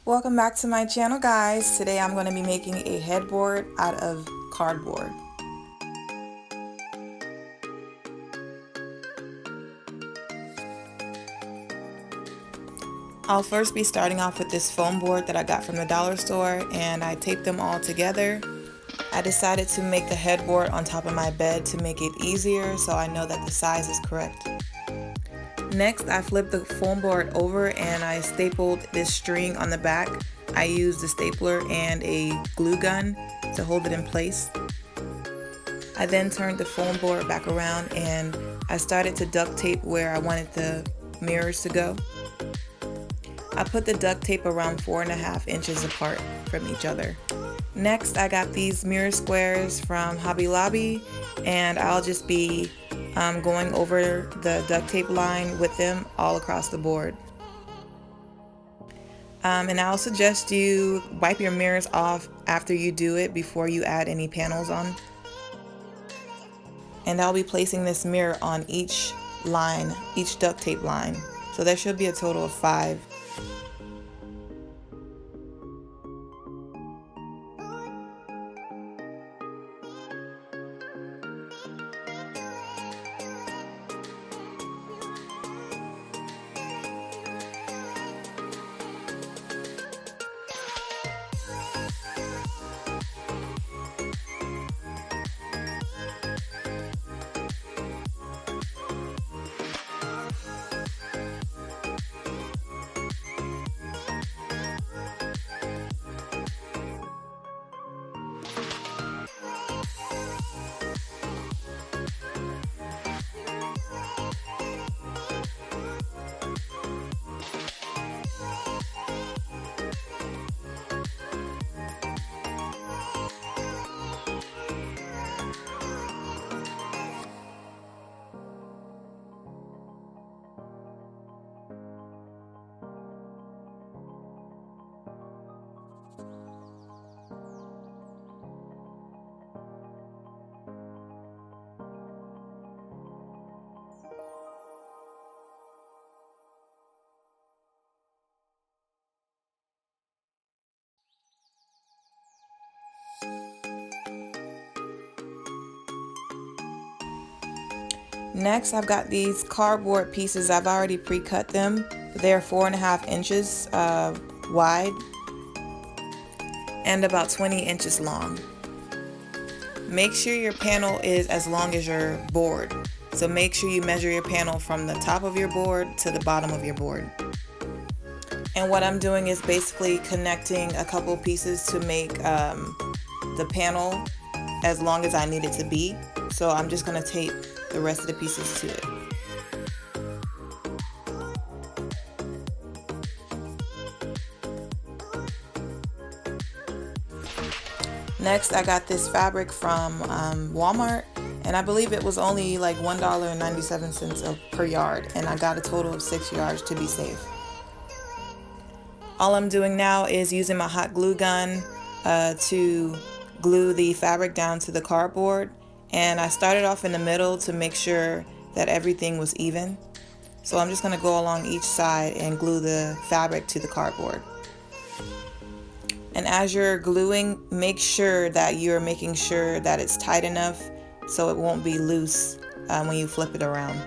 Welcome back to my channel, guys. Today I'm going to be making a headboard out of cardboard. I'll first be starting off with this foam board that I got from the dollar store, and I taped them all together. I decided to make the headboard on top of my bed to make it easier so I know that the size is correct. Next, I flipped the foam board over and I stapled this string on the back. I used a stapler and a glue gun to hold it in place. I then turned the foam board back around and I started to duct tape where I wanted the mirrors to go. I put the duct tape around 4.5 inches apart from each other. Next, I got these mirror squares from Hobby Lobby, and I'll just be going over the duct tape line with them all across the board. And I'll suggest you wipe your mirrors off after you do it before you add any panels on. And I'll be placing this mirror on each line, each duct tape line. So there should be a total of 5. Next, I've got these cardboard pieces. I've already pre-cut them. They're 4.5 inches wide and about 20 inches long. Make sure your panel is as long as your board. So make sure you measure your panel from the top of your board to the bottom of your board. And what I'm doing is basically connecting a couple pieces to make the panel as long as I need it to be. So I'm just going to tape the rest of the pieces to it. Next, I got this fabric from Walmart, and I believe it was only like $1.97 per yard, and I got a total of 6 yards to be safe. All I'm doing now is using my hot glue gun to glue the fabric down to the cardboard, and I started off in the middle to make sure that everything was even. So I'm just going to go along each side and glue the fabric to the cardboard. And as you're gluing, make sure that you're making sure that it's tight enough so it won't be loose when you flip it around.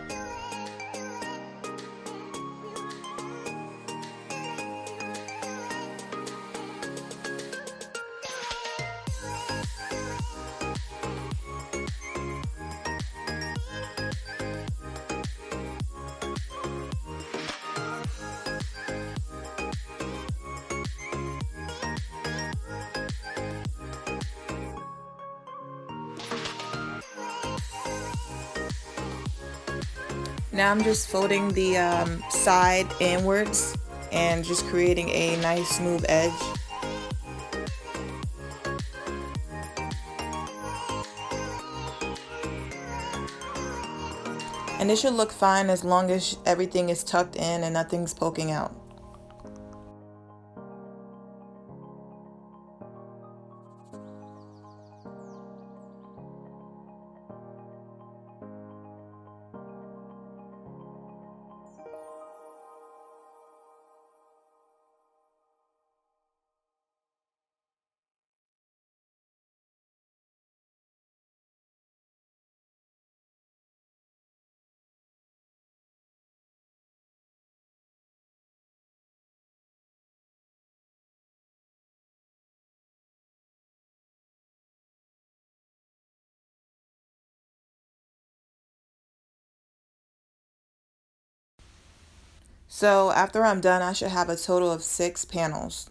Now I'm just folding the side inwards and just creating a nice smooth edge. And it should look fine as long as everything is tucked in and nothing's poking out. So after I'm done, I should have a total of 6 panels.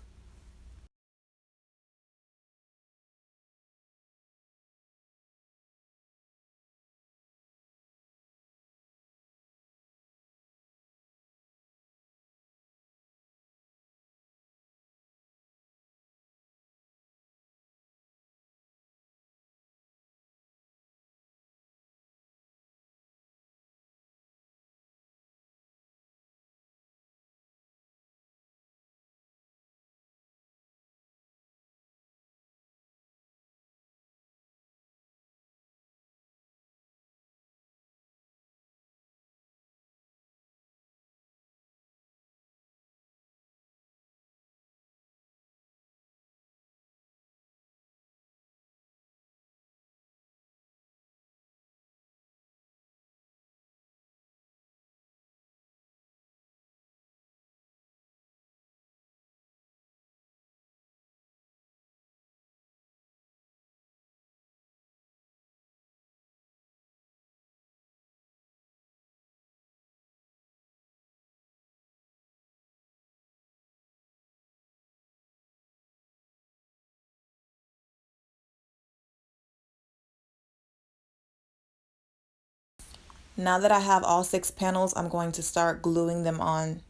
Now that I have all 6 panels, I'm going to start gluing them on.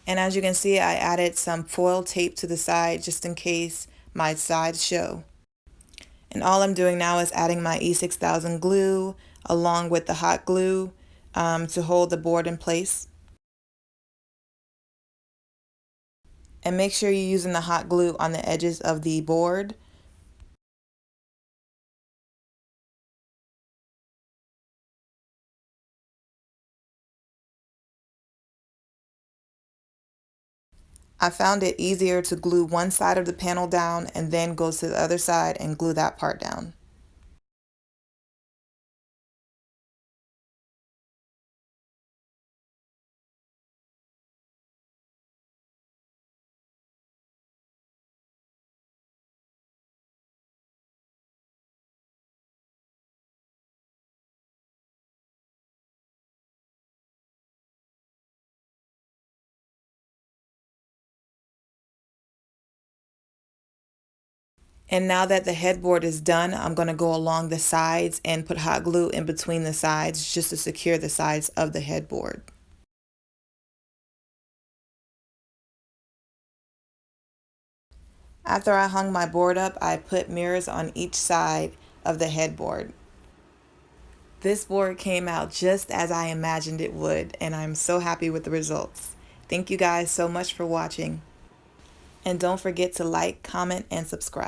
And as you can see, I added some foil tape to the side just in case my sides show. And all I'm doing now is adding my E6000 glue along with the hot glue to hold the board in place. And make sure you're using the hot glue on the edges of the board. I found it easier to glue one side of the panel down and then go to the other side and glue that part down. And now that the headboard is done, I'm going to go along the sides and put hot glue in between the sides just to secure the sides of the headboard. After I hung my board up, I put mirrors on each side of the headboard. This board came out just as I imagined it would, and I'm so happy with the results. Thank you guys so much for watching. And don't forget to like, comment, and subscribe.